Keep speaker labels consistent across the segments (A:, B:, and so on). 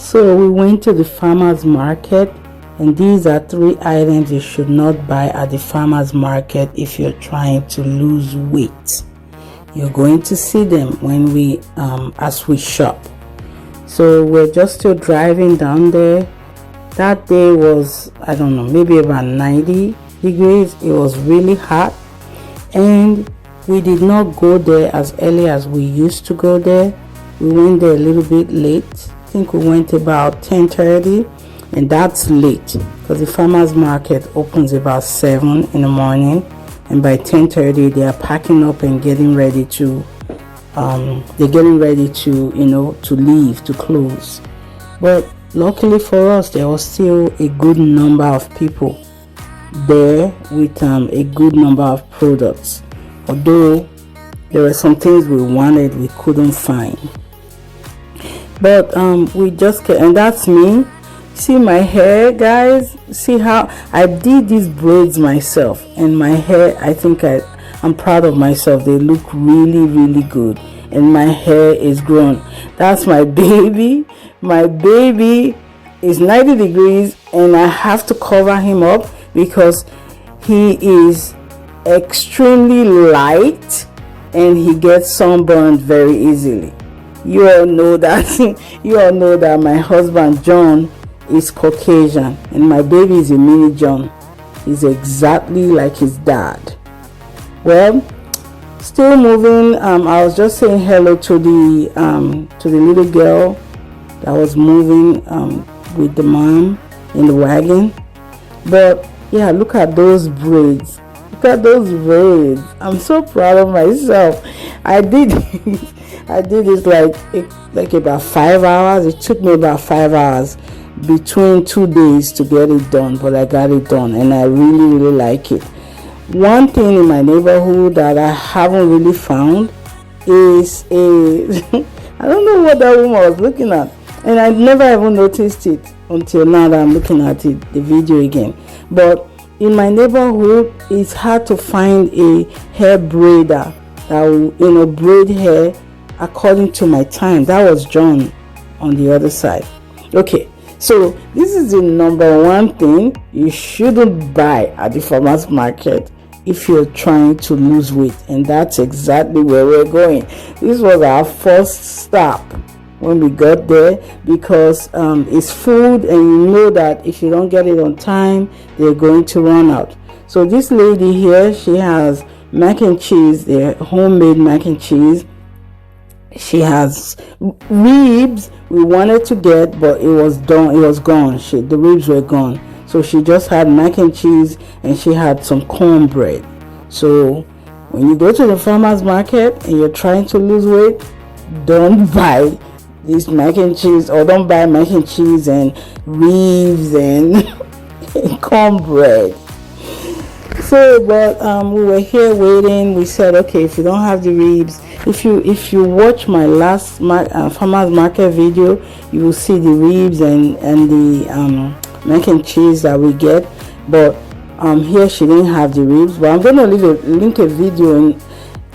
A: So we went to the farmers market, and these are 3 items you should not buy at the farmers market if you're trying to lose weight. You're going to see them when we as we shop. So we're just still driving down there. That day was, I don't know, maybe about 90 degrees. It was really hot, and we did not go there as early as we used to go there. We went there a little bit late. I think we went about 10:30, and that's late because the farmers market opens about 7 in the morning, and by 10:30 they are packing up and getting ready to to leave, to close. But luckily for us, there was still a good number of people there with a good number of products, although there were some things we wanted we couldn't find. But we just came, and that's me. See my hair, guys? See how I did these braids myself, and my hair, I think I'm proud of myself. They look really, really good, and my hair is grown. That's my baby. My baby is 90 degrees, and I have to cover him up because he is extremely light and he gets sunburned very easily. You all know that my husband John is Caucasian, and my baby is a mini John. He's exactly like his dad. Well, still moving. I was just saying hello to the little girl that was moving with the mom in the wagon. But yeah, look at those braids. Look at those braids. I'm so proud of myself. I did it like about 5 hours. It took me about 5 hours between 2 days to get it done, but I got it done, and I really, really like it. One thing in my neighborhood that I haven't really found is I don't know what that woman was looking at, and I never even noticed it until now that I'm looking at it, the video again. But in my neighborhood, it's hard to find a hair braider that will, braid hair according to my time. That was John on the other side. Okay, so this is the number one thing you shouldn't buy at the farmers market if you're trying to lose weight, and that's exactly where we're going. This was our first stop when we got there, because it's food, and you know that if you don't get it on time, they're going to run out. So this lady here, she has mac and cheese, the homemade mac and cheese. She has ribs we wanted to get, but it was done, it was gone. The ribs were gone, so she just had mac and cheese, and she had some cornbread. So when you go to the farmers market and you're trying to lose weight, don't buy this mac and cheese, or don't buy mac and cheese and ribs and cornbread. So, but we were here waiting. We said, okay, if you don't have the ribs, if you watch my last farmers market video, you will see the ribs and the mac and cheese that we get. But here she didn't have the ribs. But I'm going to link a video in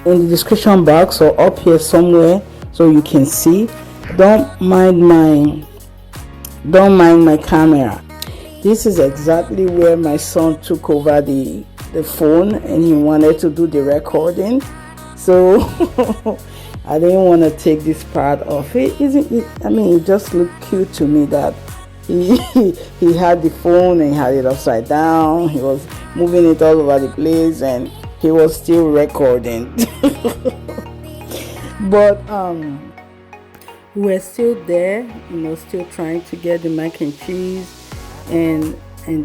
A: the description box or up here somewhere so you can see. Don't mind my camera. This is exactly where my son took over the phone, and he wanted to do the recording. So I didn't want to take this part off. It just looked cute to me that he had the phone and he had it upside down. He was moving it all over the place, and he was still recording. But we're still there, still trying to get the mac and cheese, and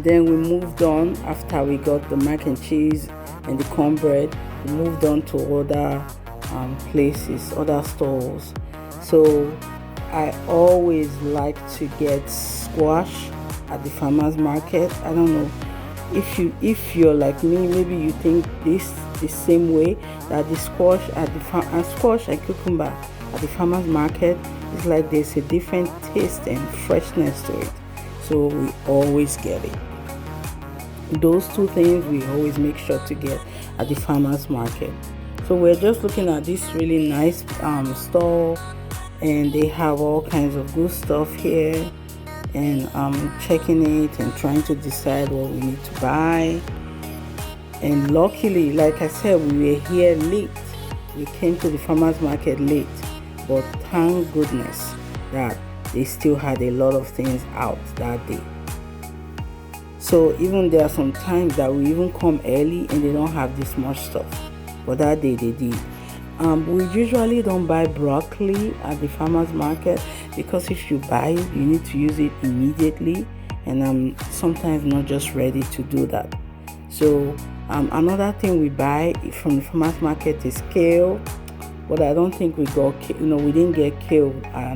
A: then we moved on. After we got the mac and cheese and the cornbread, we moved on to other places, other stores. So I always like to get squash at the farmers market. I don't know if you're like me, maybe you think this the same way, that the squash squash and cucumber at the farmers market is like there's a different taste and freshness to it. So we always get it. Those two things we always make sure to get at the farmers market. So we're just looking at this really nice store, and they have all kinds of good stuff here, and I'm checking it and trying to decide what we need to buy. And luckily, like I said, we were here late. We came to the farmers market late, but thank goodness that they still had a lot of things out that day. So even there are some times that we even come early and they don't have this much stuff, but that day they did. We usually don't buy broccoli at the farmers market, because if you buy it, you need to use it immediately, and I'm sometimes not just ready to do that. So another thing we buy from the farmers market is kale, but I don't think we didn't get kale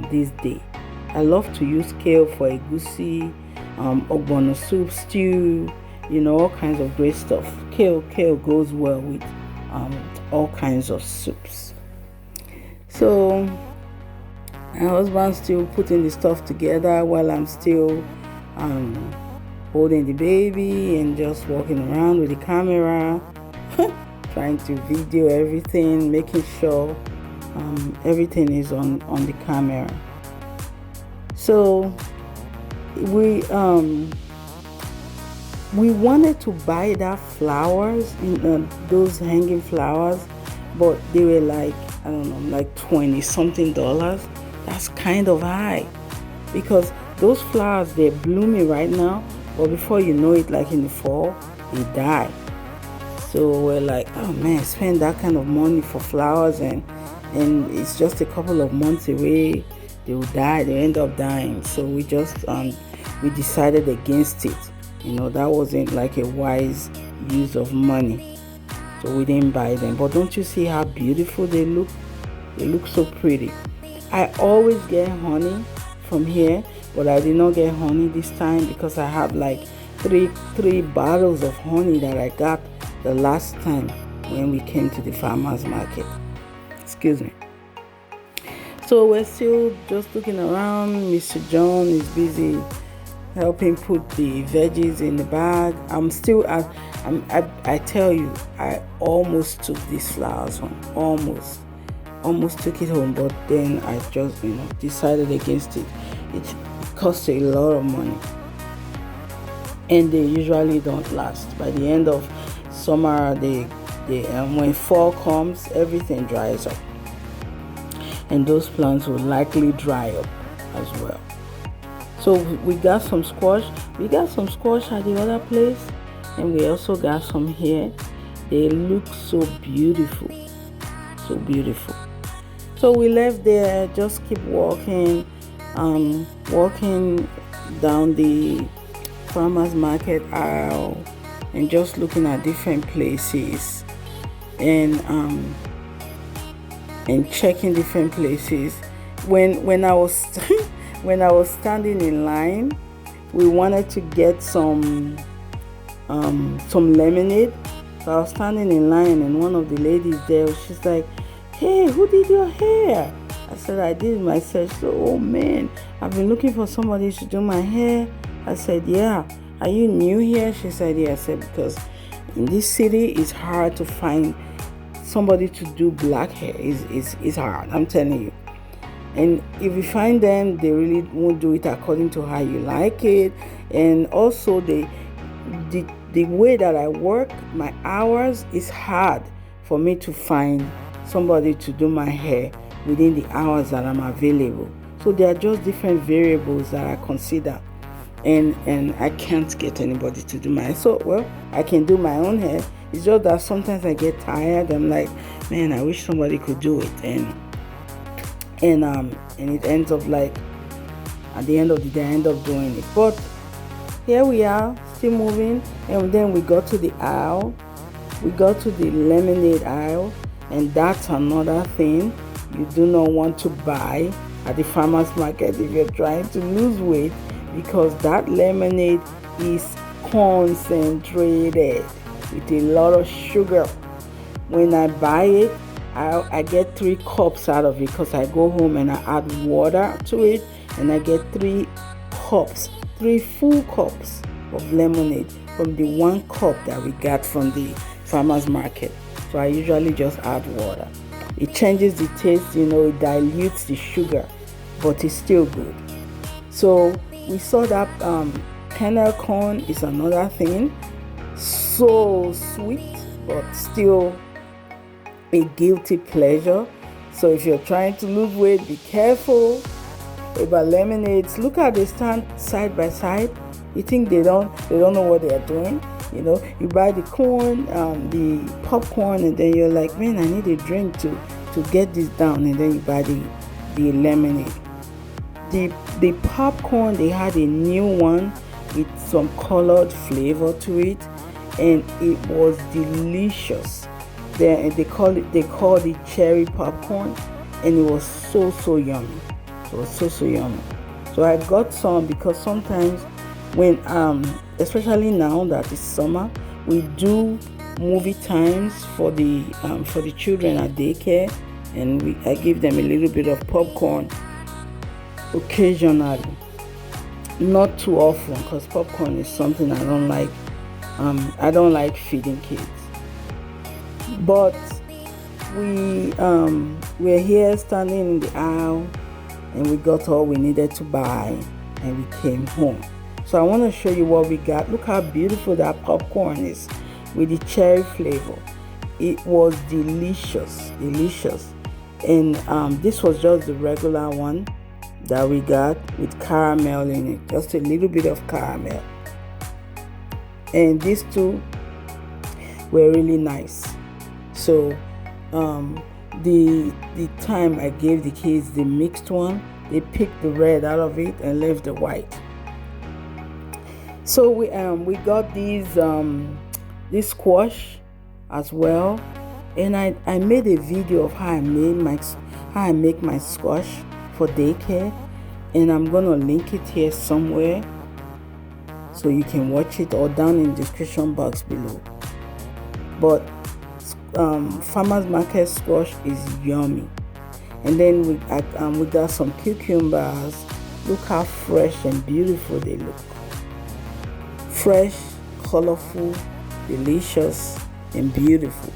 A: this day. I love to use kale for egusi, ogbono soup, stew, all kinds of great stuff. Kale goes well with all kinds of soups. So my husband's still putting the stuff together while I'm still holding the baby and just walking around with the camera, trying to video everything, making sure everything is on the camera. So we wanted to buy that flowers, those hanging flowers, but they were like, I don't know, like $20 something. That's kind of high, because those flowers, they're blooming right now, but before you know it, like in the fall, they die. So we're like, oh man, spend that kind of money for flowers, and it's just a couple of months away, they will die, they end up dying. So we just we decided against it. That wasn't like a wise use of money, so we didn't buy them. But don't you see how beautiful they look? They look so pretty. I always get honey from here, but I did not get honey this time because I have like three bottles of honey that I got the last time when we came to the farmers market. Excuse me. So we're still just looking around. Mr. John is busy helping put the veggies in the bag. I tell you, I almost took these flowers home. Almost took it home, but then I just decided against it. It costs a lot of money, and they usually don't last. By the end of summer, when fall comes, everything dries up, and those plants will likely dry up as well. So we got some squash. We got some squash at the other place, and we also got some here. They look so beautiful, so beautiful. So we left there, just keep walking down the farmers market aisle, and just looking at different places, and checking different places. When I was when I was standing in line, we wanted to get some lemonade. So I was standing in line, and one of the ladies there, she's like, "Hey, who did your hair?" I said, "I did myself." So, "Oh man, I've been looking for somebody to do my hair." I said, "Yeah. Are you new here?" She said, "Yeah." I said, "Because in this city, it's hard to find somebody to do black hair. It's hard, I'm telling you. And if you find them, they really won't do it according to how you like it. And also the way that I work, my hours, is hard for me to find somebody to do my hair within the hours that I'm available. So there are just different variables that I consider, and I can't get anybody to do my hair. So, well, I can do my own hair. It's just that sometimes I get tired. I'm like, man, I wish somebody could do it, and it ends up like, at the end of the day, I end up doing it. But here we are, still moving, and then we got to the aisle. We got to the lemonade aisle, and that's another thing you do not want to buy at the farmers market if you're trying to lose weight, because that lemonade is concentrated with a lot of sugar. When I buy it, I get 3 cups out of it, because I go home and I add water to it, and I get 3 full cups of lemonade from the 1 cup that we got from the farmers market. So I usually just add water. It changes the taste, it dilutes the sugar but it's still good. So we saw that kernel corn is another thing, so sweet but still a guilty pleasure. So if you're trying to lose weight, be careful about lemonades. Look how they stand side by side. You think they don't know what they are doing. You buy the corn, the popcorn, and then you're like, man, I need a drink to get this down, and then you buy the lemonade. The popcorn, they had a new one with some colored flavor to it, and it was delicious. They call it cherry popcorn, and it was so yummy. It was so yummy. So I got some because sometimes when especially now that it's summer, we do movie times for the children at daycare, and I give them a little bit of popcorn occasionally, not too often, because popcorn is something I don't like. I don't like feeding kids. But we're here standing in the aisle, and we got all we needed to buy, and we came home. So I want to show you what we got. Look how beautiful that popcorn is with the cherry flavor. It was delicious. And this was just the regular one that we got with caramel in it, just a little bit of caramel. And these two were really nice. So the time I gave the kids the mixed one, they picked the red out of it and left the white. So we got this squash as well, and I made a video of how I make my squash for daycare, and I'm gonna link it here somewhere so you can watch it, or down in the description box below. But farmers market squash is yummy. And then we got some cucumbers. Look how fresh and beautiful they look. Fresh, colorful, delicious, and beautiful.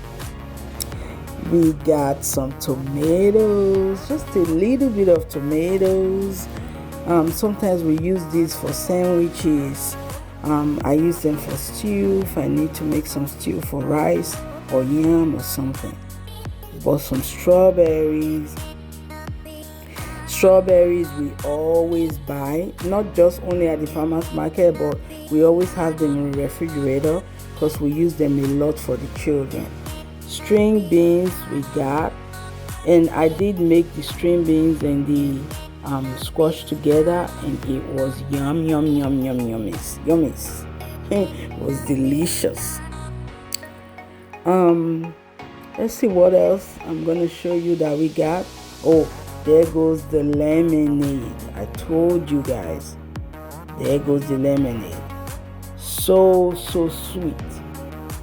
A: We got some tomatoes, just a little bit of tomatoes. Sometimes we use these for sandwiches. I use them for stew if I need to make some stew for rice or yam or something. Bought some strawberries. Strawberries we always buy, not just only at the farmers market, but we always have them in the refrigerator because we use them a lot for the children. String beans we got, and I did make the string beans and the squash together, and it was yummies. It was delicious. Let's see what else I'm gonna show you that we got. Oh, there goes the lemonade. I told you guys. There goes the lemonade. So sweet.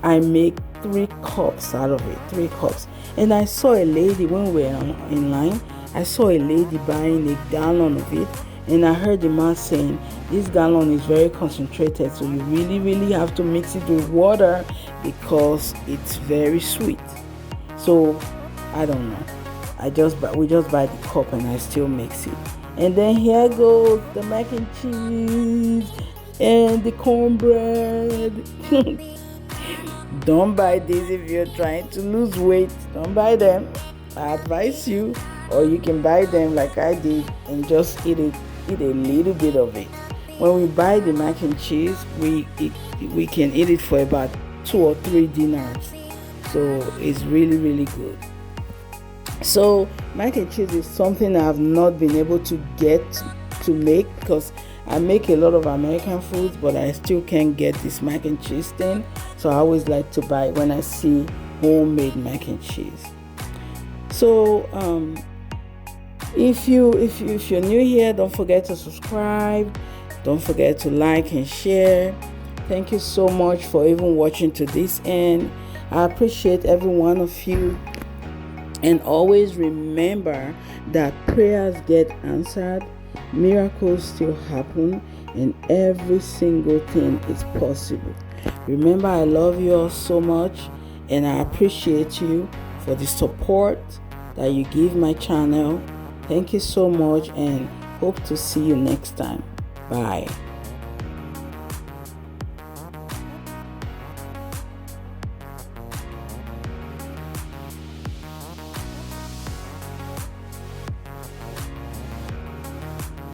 A: I make 3 cups out of it. 3 cups. And I saw a lady when we were in line. I saw a lady buying a gallon of it, and I heard the man saying this gallon is very concentrated, so you really have to mix it with water because it's very sweet. So I don't know. We just buy the cup, and I still mix it. And then here goes the mac and cheese and the cornbread. Don't buy these if you're trying to lose weight. Don't buy them. I advise you, or you can buy them like I did and just eat a little bit of it. When we buy the mac and cheese, we can eat it for about 2 or 3 dinners. So it's really good. So mac and cheese is something I have not been able to get to make because I make a lot of American foods, but I still can't get this mac and cheese thing. So I always like to buy when I see homemade mac and cheese. So if you're new here, don't forget to subscribe. Don't forget to like and share. Thank you so much for even watching to this end. I appreciate every one of you. And always remember that prayers get answered, miracles still happen, and every single thing is possible. Remember, I love you all so much, and I appreciate you for the support that you give my channel. Thank you so much and hope to see you next time. Bye.